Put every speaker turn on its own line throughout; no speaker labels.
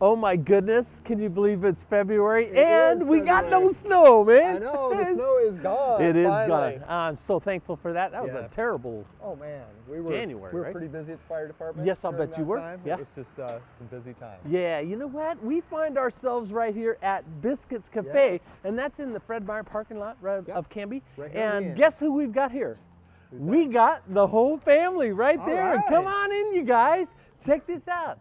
Oh my goodness, can you believe it's February?
It
and
is
we got
February.
no snow, man.
I know, the snow is gone.
It is
finally.
gone. I'm so thankful for that. That was a
Yes.
terrible.
Oh man, we were
January,
we were
right?
pretty busy at the fire department.
Yes, I'll
during
bet you
that
were.
time.
Yeah.
It was just some busy time.
Yeah, you know what? We find ourselves right here at Biscuits Cafe,
Yes.
and that's in the Fred Meyer parking lot
Yep.
of Canby.
Right here on the
And
end.
guess who we've got here?
Who's
We
that?
got the whole family right
All
there.
right.
Come on in, you guys. Check this out.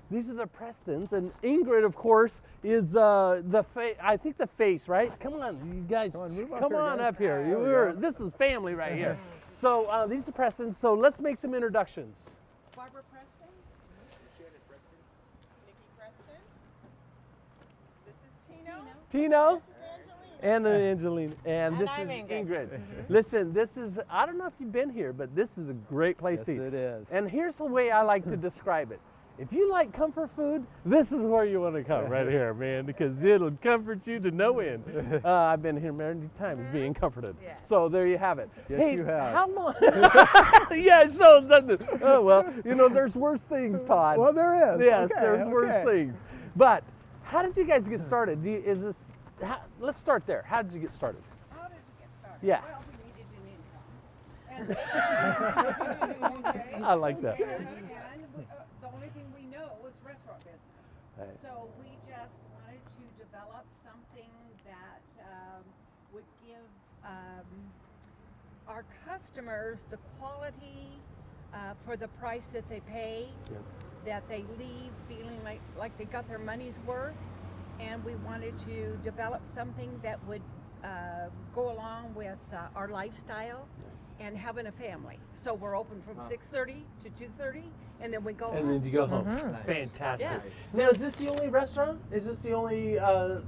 These are the Prestons, and Ingrid, of course, is I think the face, right? Come on, you guys,
Come on, move up
come
here,
on
guys.
up here.
There we go.
This is family right here. So these are Prestons. So let's make some introductions.
Barbara Preston. Shannon Preston. Nikki Preston. This is Tino.
Tino. And Angeline. And this
I'm
is
Ingrid.
Ingrid. Listen, this is, I don't know if you've been here, but this is a great place
Yes,
to eat.
it is.
And here's the way I like to describe it. If you like comfort food, this is where you want to come right here, man, because it'll comfort you to no end. I've been here many times being comforted.
Yeah.
So there you have it.
Yes,
hey,
you have.
How long? Yeah, so doesn't. Oh, well, you know, there's worse things, Todd.
Well, there is.
Yes,
Okay,
there's worse
okay.
things. But how did you guys get started? Let's start there. How did you get started?
How did we get started?
Yeah.
Well, we needed an income. And,
I like that.
And the only thing we know was restaurant business.
Right.
So we just wanted to develop something that would give our customers the quality for the price that they pay,
Yep.
that they leave feeling like they got their money's worth. And we wanted to develop something that would go along with our lifestyle and having a family. So we're open from 6:30 to 2:30, and then we go
And
home.
then you go home.
Nice.
Fantastic.
Yeah.
Now, is this the only restaurant? Is this the only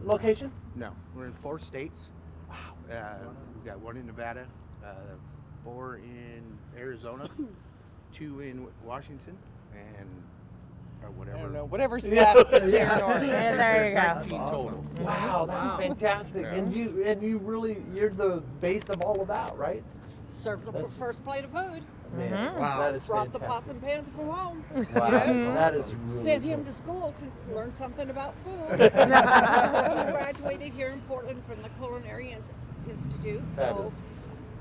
location?
No, we're in 4 states. Wow. We've got 1 in Nevada, 4 in Arizona, 2 in Washington, and whatever.
I don't know, whatever's left is here north.
Yeah, there you
There's
go.
19 total.
Wow, that's fantastic.
Yeah.
And you really, you're the base of all of that, right?
Serve the
That's-
first plate of food.
Man, wow, that is
Brought the pots
fantastic.
and pans from home.
Wow, that is really
Sent him
cool.
to school to learn something about food. So he graduated here in Portland from the Culinary Institute. So
Fabulous.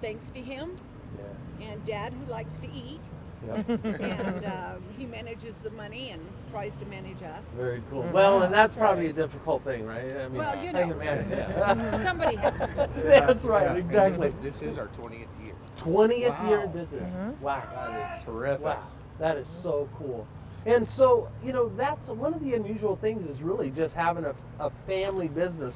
thanks to him
Yeah.
and Dad, who likes to eat,
Yep.
and he manages the money and tries to manage us.
Very cool. Well, and that's probably a difficult thing, right? I mean,
Well, you
I
know.
can imagine, yeah.
Somebody has to.
That's right,
And
exactly.
This is our 20th year.
20th year in
Wow.
business. Wow.
That is terrific.
Wow, that is so cool. And so, you know, that's one of the unusual things is really just having a family business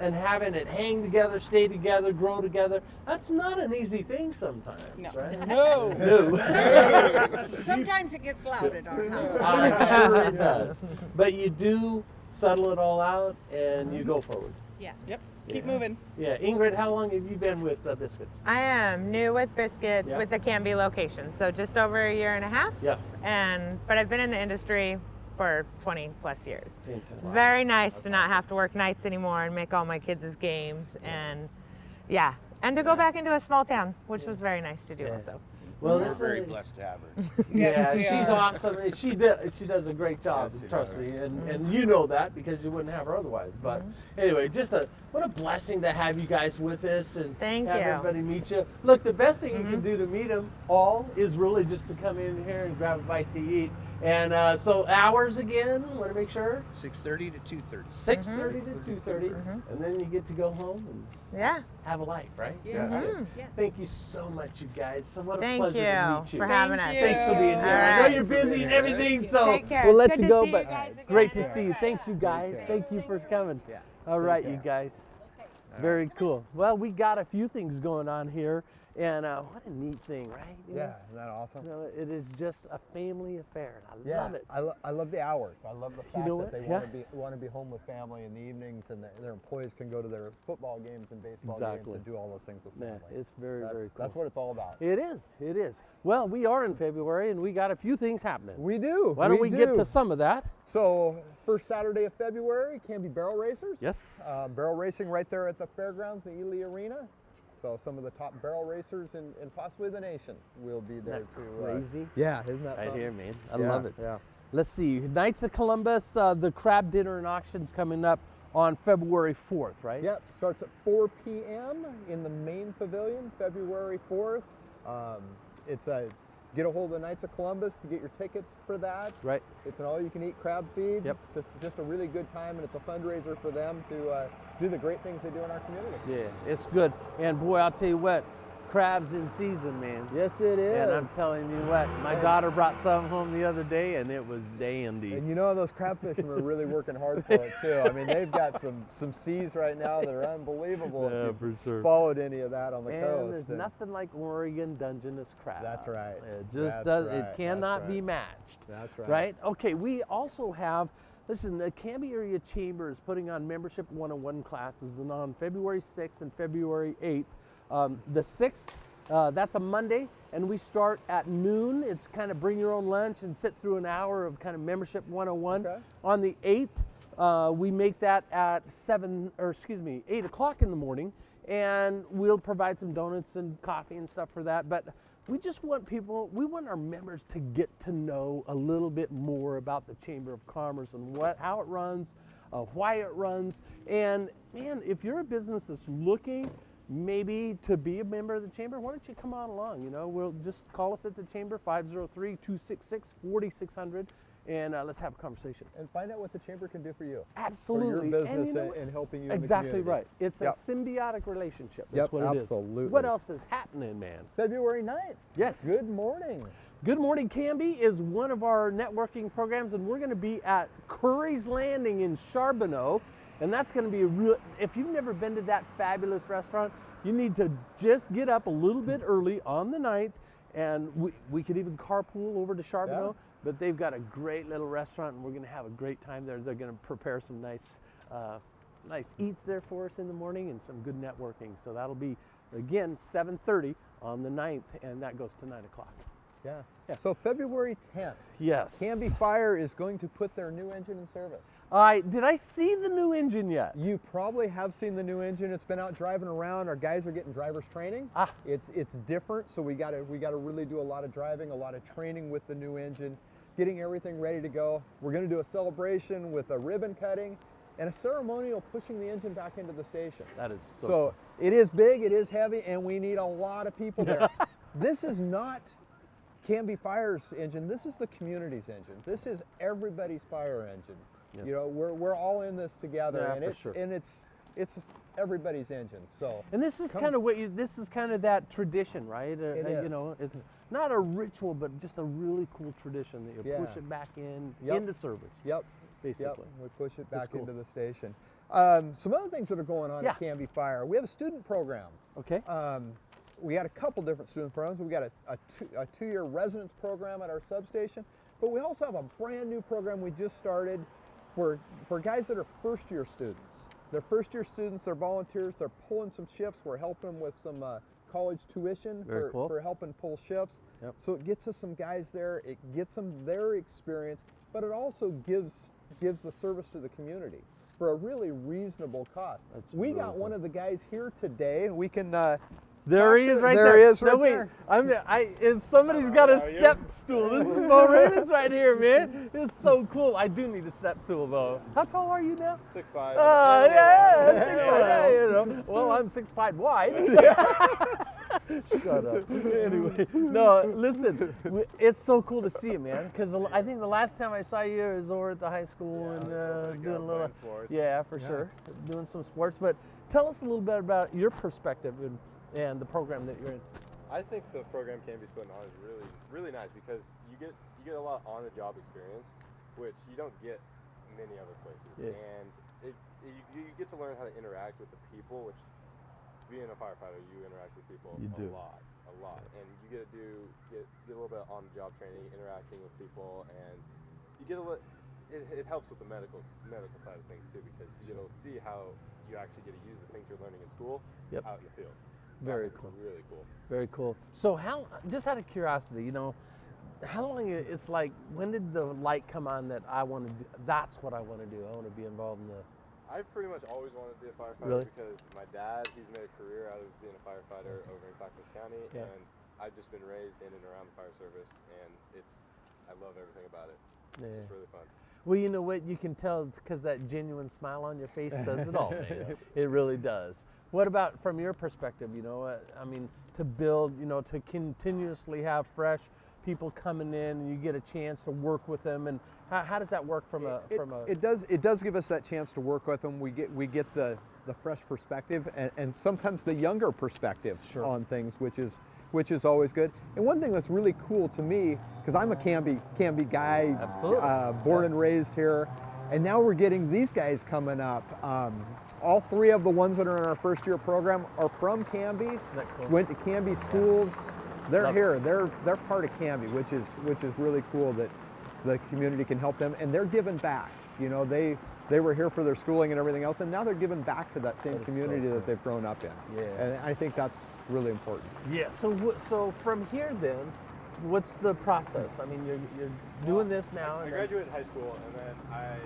and having it hang together, stay together, grow together. That's not an easy thing sometimes,
No.
right?
No.
No.
Sometimes it gets loud at our house.
I'm sure it does. But you do settle it all out and you go forward.
Yes.
Yep. Keep
Yeah.
moving.
Yeah, Ingrid, how long have you been with Biscuits?
I am new with Biscuits
Yeah.
with the Canby location, so just over a year and a half.
Yeah.
But I've been in the industry for 20 plus years.
Fantastic.
Very nice to not have to work nights anymore and make all my kids' games, and yeah, and to go back into a small town, which was very nice to do
Yeah.
also.
Well,
We're
this
very
is-
blessed to have her.
Yeah,
Yes, we
she's
are.
awesome. And she does a great job.
Yes, she
trust
does.
me, and you know that because you wouldn't have her otherwise. But anyway, what a blessing to have you guys with us and
Thank
have
you.
everybody meet you. Look, the best thing you can do to meet them all is really just to come in here and grab a bite to eat. And so hours again, want to make sure
6:30 to 2:30.
6:30 to 2:30, and then you get to go home and
Yeah,
have a life, right?
Yes.
Mhm.
Yes.
Thank you so much, you guys. So what a
thank
pleasure
you
to meet you.
for having us.
Thank
Thanks for being here.
All
I know
right.
you're busy and everything, so
Take care.
we'll let
Good
you
to
go,
see
but
you guys again.
great to see you. Thanks, you guys.
care.
Thank you for coming.
Yeah.
All right,
Take
you
care.
guys. Very cool. Well, we got a few things going on here, and what a neat thing, right? You
Yeah,
know,
isn't that awesome?
you know, it is just a family affair. And I
Yeah,
love it.
I love the hours. I love the fact
know
that
what?
they want to be home with family in the evenings, and their employees can go to their football games and baseball games
Exactly.
and do all those things with
Man,
family.
it's very,
that's,
very cool.
That's what it's all about.
It is. It is. Well, we are in February, and we got a few things happening.
We do.
Why don't we get to some of that?
So, first Saturday of February, Canby Barrel Racers.
Yes.
Barrel racing right there at the fairgrounds, the Ely Arena. So some of the top barrel racers and possibly the nation will be there too.
Crazy.
Yeah, isn't that
Right
something?
here, man. I
Yeah,
love it.
Yeah.
Let's see. Knights of Columbus, the crab dinner and auction's coming up on February 4th, right?
Yep, starts at 4 p.m. in the main pavilion, February 4th. Get a hold of the Knights of Columbus to get your tickets for that.
Right.
It's an all-you-can-eat crab feed.
Yep.
Just a really good time, and it's a fundraiser for them to do the great things they do in our community.
Yeah, it's good. And boy, I'll tell you what, crab's in season, man.
Yes, it is.
And I'm telling you what, my daughter brought some home the other day, and it was dandy.
And you know those crab fishermen are really working hard for it too. I mean, they've got some seas right now that are unbelievable.
Yeah,
if
for
you've
sure.
followed any of that on the
And
coast.
there's nothing like Oregon Dungeness crab.
That's right.
It just
That's
does.
right.
It cannot
That's
be
right.
matched.
That's right.
Right. Okay. We also have. Listen, the Canby Area Chamber is putting on membership 101 classes, and on February 6th and February 8th, the 6th. That's a Monday, and we start at noon. It's kind of bring your own lunch and sit through an hour of kind of membership 101.
Okay.
On the 8th, we make that at 8 o'clock in the morning, and we'll provide some donuts and coffee and stuff for that. But we just want we want our members to get to know a little bit more about the Chamber of Commerce and how it runs, why it runs. And man, if you're a business that's looking maybe to be a member of the chamber, why don't you come on along? You know, we'll just call us at the chamber, 503-266-4600, and let's have a conversation.
And find out what the chamber can do for you.
Absolutely.
For your business
And you know
and helping you
exactly
in the community.
right. It's
Yep.
a symbiotic relationship.
Yep,
That's what it is.
absolutely.
What else is happening, man?
February 9th.
Yes.
Good morning.
Good Morning Canby is one of our networking programs, and we're going to be at Curry's Landing in Charbonneau. And that's going to be if you've never been to that fabulous restaurant, you need to just get up a little bit early on the 9th, and we could even carpool over to Charbonneau.
Yeah.
But they've got a great little restaurant, and we're going to have a great time there. They're going to prepare some nice eats there for us in the morning and some good networking. So that'll be, again, 7:30 on the 9th, and that goes to 9 o'clock.
Yeah.
Yeah.
So February 10th,
Yes.
Canby Fire is going to put their new engine in service.
Did I see the new engine yet?
You probably have seen the new engine. It's been out driving around. Our guys are getting driver's training. It's different, so we got to really do a lot of driving, a lot of training with the new engine, getting everything ready to go. We're going to do a celebration with a ribbon cutting and a ceremonial pushing the engine back into the station.
That is
So it is big, it is heavy, and we need a lot of people there. This is not Canby Fire's engine. This is the community's engine. This is everybody's fire engine.
Yep.
You know, we're all in this together,
Yeah,
and
for
it's
sure.
and it's everybody's engine. So
And this is kind of this is kind of that tradition, right?
It
You
is.
know, it's not a ritual, but just a really cool tradition that you
Yeah.
push it back
Yep.
into service.
Yep.
Basically.
Yep. We push it back
cool.
into the station. Some other things that are going on
Yeah.
at Canby Fire. We have a student program.
Okay.
We got a couple different student programs. We got a two-year residence program at our substation, but we also have a brand new program we just started for guys that are first-year students. They're first-year students. They're volunteers. They're pulling some shifts. We're helping them with some college tuition
Very cool.
for helping pull shifts.
Yep.
So it gets us some guys there. It gets them their experience, but it also gives the service to the community for a really reasonable cost.
That's
We
really
got
cool.
one of the guys here today. We can.
There he is right there.
There he is right
no, wait.
there.
If somebody's got a step stool, this is Bo Ravis right here, man. It's so cool. I do need a step stool, though. How tall are you now?
6'5".
Yeah, 6'5", yeah, you know. Well, I'm 6'5" wide. Shut up. Anyway, no, listen, it's so cool to see you, man, because I think the last time I saw you was over at the high school and doing a little,
sports.
yeah, for sure, doing some sports. But tell us a little bit about your perspective and the program that you're in.
I think the program Canby's putting on is really, really nice because you get a lot of on-the-job experience, which you don't get many other places,
Yeah.
and you get to learn how to interact with the people, which being a firefighter, you interact with people
You do.
a lot, and you get to get a little bit of on-the-job training, interacting with people, and you get it helps with the medical side of things too, because you get to see how you actually get to use the things you're learning in school out in the field.
Very
It's
cool.
Really cool.
Very cool. So just out of curiosity, you know, how long when did the light come on that I want to do, that's what I want to do. I want to be involved in
I pretty much always wanted to be a firefighter
Really?
because my dad, he's made a career out of being a firefighter over in Clackamas County,
Yeah.
and I've just been raised in and around the fire service, and I love everything about it.
Yeah.
It's just really fun.
Well, you know what? You can tell because that genuine smile on your face says it all, man. It really does. What about from your perspective? You know, I mean, to build, you know, to continuously have fresh people coming in, and you get a chance to work with them, and how does that work from a?
It does give us that chance to work with them. We get the fresh perspective and sometimes the younger perspective
Sure.
on things, which is always good. And one thing that's really cool to me, because I'm a Canby guy,
Absolutely.
born and raised here, and now we're getting these guys coming up. All three of the ones that are in our first year program are from Canby.
Isn't that cool?
Went to Canby schools. They're
Love
here. They're part of Canby, which is really cool that the community can help them, and they're giving back. You know, they were here for their schooling and everything else, and now they're giving back to that same
That is so
community
cool.
that they've grown up in.
Yeah.
And I think that's really important.
Yeah. So from here then, what's the process? I mean, you're doing this now.
I
and then-
graduated high school, and then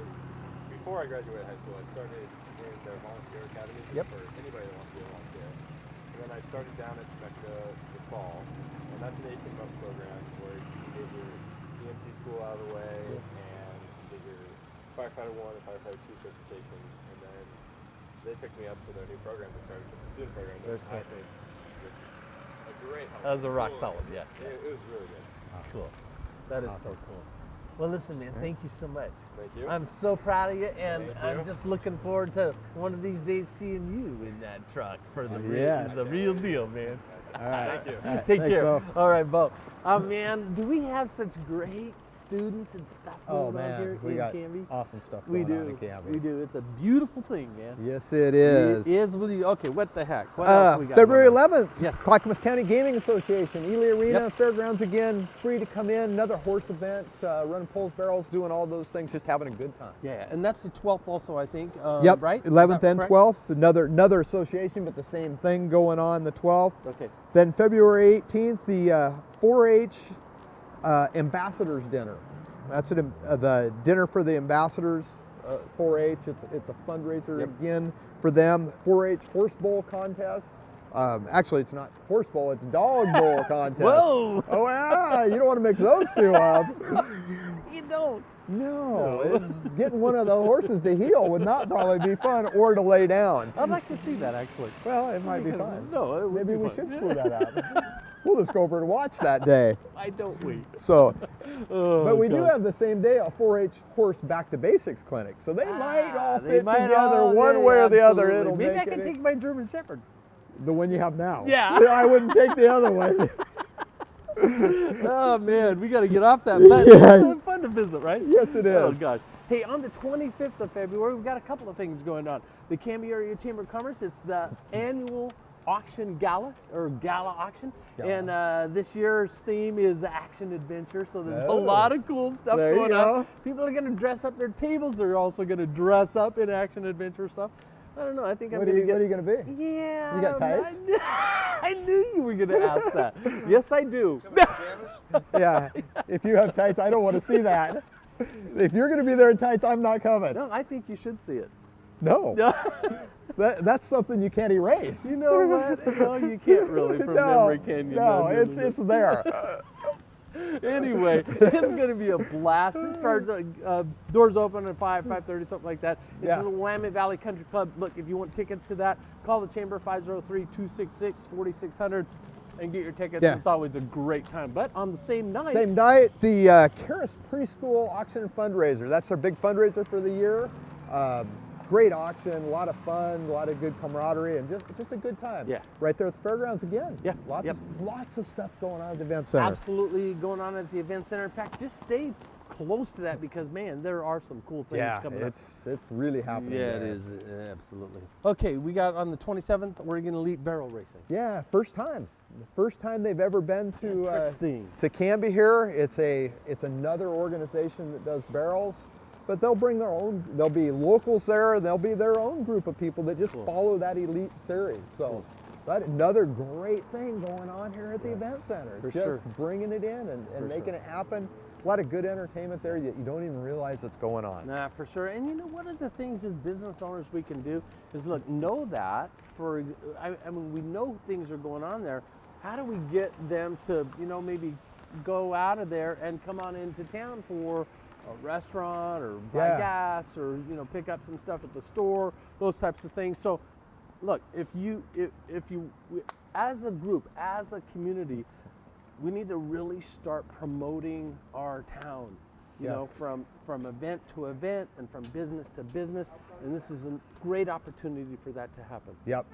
before I graduated high school, I started doing their volunteer academy
Yep.
for anybody that wants to be a volunteer. And then I started down at Temecula this fall, and that's an 18-month program where you get your EMT school out of the way, and you get your firefighter 1 and firefighter 2 certifications, and then they picked me up for their new program that started for the student program, which I think which is a great help.
That was a rock
School,
solid, yeah.
It was really good.
Cool. That is so cool. Well, listen, man, thank you so much.
Thank you.
I'm so proud of you, and
Thank
I'm
you.
just looking forward to one of these days seeing you in that truck for the
Yes.
real deal, man.
All right.
Thank you.
Take
Thanks,
care.
Bo.
All right, Bo. Man, do we have such great students and stuff
Oh
going on here
man, we
in
got
Canby?
awesome stuff
We
going on in
do.
Canby.
We do. It's a beautiful thing, man.
Yes, it is.
It is. Okay, what the heck? What else we got?
February
going on?
11th,
Yes.
Clackamas County Gaming Association, Ely Arena,
Yep.
Fairgrounds again, free to come in, another horse event, running poles, barrels, doing all those things, just having a good time.
Yeah, and that's the 12th also, I think.
Yep,
Right? Is
11th
that
and
correct?
12th, another association, but the same thing going on the 12th.
Okay.
Then February 18th, the 4-H Ambassadors Dinner. That's the dinner for the ambassadors, 4-H. It's a fundraiser
Yep.
again for them. 4-H Horse Bowl Contest. Actually, it's not horse bowl; it's dog bowl contest.
Whoa!
Oh yeah, you don't want to mix those two up.
You don't.
No, getting one of the horses to heel would not probably be fun, or to lay down.
I'd like to see that actually.
Well, it might be fun.
No, it would
Maybe
be
we
fun.
should screw that up. We'll just go over and watch that day.
Why don't we?
So,
Oh,
but we do
gosh.
have the same day a 4-H horse back to basics clinic. So they might all
They
fit
might
together
all-
one
yeah,
way or the other.
absolutely.
It'll
Maybe
make
I can
it.
take my German Shepherd.
The one you have now.
Yeah.
I wouldn't take the other one.
Oh man, we got to get off that. But
Yeah.
it's fun to visit, right?
Yes, it
Oh
is.
gosh. Hey, on the 25th of February, we've got a couple of things going on. The Canby Area Chamber of Commerce. It's the annual auction gala or gala auction, and this year's theme is action adventure. So there's a
Oh.
lot of cool stuff
There you
going on.
go.
People are going to dress up their tables. They're also going to dress up in action adventure stuff. I don't know. I think I'm
What are
going to
you
get.
going to be?
Yeah.
You got tights?
I knew you were going to ask that. Yes, I do.
Yeah. If you have tights, I don't want to see that. If you're going to be there in tights, I'm not coming.
No, I think you should see it.
No. That's something you can't erase.
You know what? No, you can't really from memory, can you?
No, it's there.
Anyway, it's going to be a blast. It starts, doors open at 5:30, something like that. It's
Yeah.
at the Willamette Valley Country Club. Look, if you want tickets to that, call the Chamber 503-266-4600 and get your tickets.
Yeah.
It's always a great time. But on the same night,
Same night, the Karis Preschool Auction and Fundraiser. That's our big fundraiser for the year. Great auction, a lot of fun, a lot of good camaraderie, and just a good time.
Yeah.
Right there at the fairgrounds again.
Yeah,
Lots,
yep.
lots of stuff going on at the event center.
absolutely going on at the event center. In fact, just stay close to that because, man, there are some cool things
Yeah,
coming up.
it's really happening.
Yeah, it
there.
is, absolutely. Okay, we got on the 27th, Oregon Elite Barrel Racing.
Yeah, first time. The first time they've ever been to
Interesting.
Canby here. It's another organization that does barrels, but they'll bring their own. There'll be locals there. There'll be their own group of people that just follow that elite series. So that's another great thing going on here at the event center.
For
just
sure.
bringing it in and making it happen. a lot of good entertainment there that you don't even realize that's going on.
Nah, for sure. And you know, one of the things as business owners we can do is look, know that I mean, we know things are going on there. How do we get them to, you know, maybe go out of there and come on into town for a restaurant or buy gas or, you know, pick up some stuff at the store, those types of things. So look, if you as a group, as a community, we need to really start promoting our town, you know, from event to event and from business to business. And this is a great opportunity for that to happen.
Yep.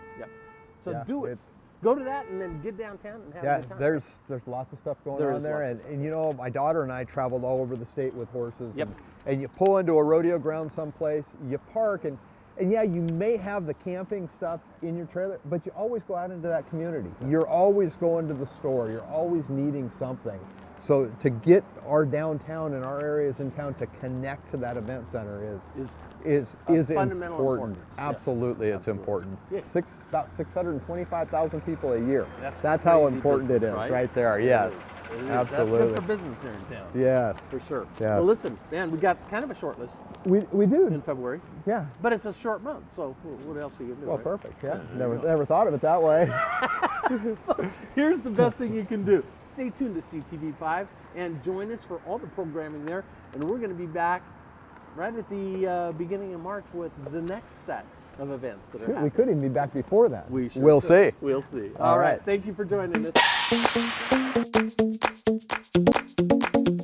So do it. Go to that and then get downtown and have a good time.
There's lots of stuff going on there, and you know, my daughter and I traveled all over the state with horses. And you pull into a rodeo ground someplace, you park, and yeah, you may have the camping stuff in your trailer, but you always go out into that community. You're always going to the store. You're always needing something. So to get our downtown and our areas in town to connect to that event center is
fundamental
important.
importance.
Absolutely, it's important.
Yes.
About 625,000 people a year.
That's
how
crazy
important
business,
it is, right there. Yes,
It is.
absolutely.
That's good for business here in town.
Yes,
For sure.
Yeah.
Well, listen, man, we got kind of a short list
we
in
do.
February,
Yeah.
but it's a short month, so what else are you going to do?
Well,
right?
perfect. Yeah. Never thought of it that way.
So here's the best thing you can do. Stay tuned to CTV5 and join us for all the programming there. And we're going to be back right at the beginning of March with the next set of events that are
Shoot, we
happening.
could even be back before that.
We sure
We'll
could.
see.
We'll see.
All
All right.
right.
Thank you for joining us.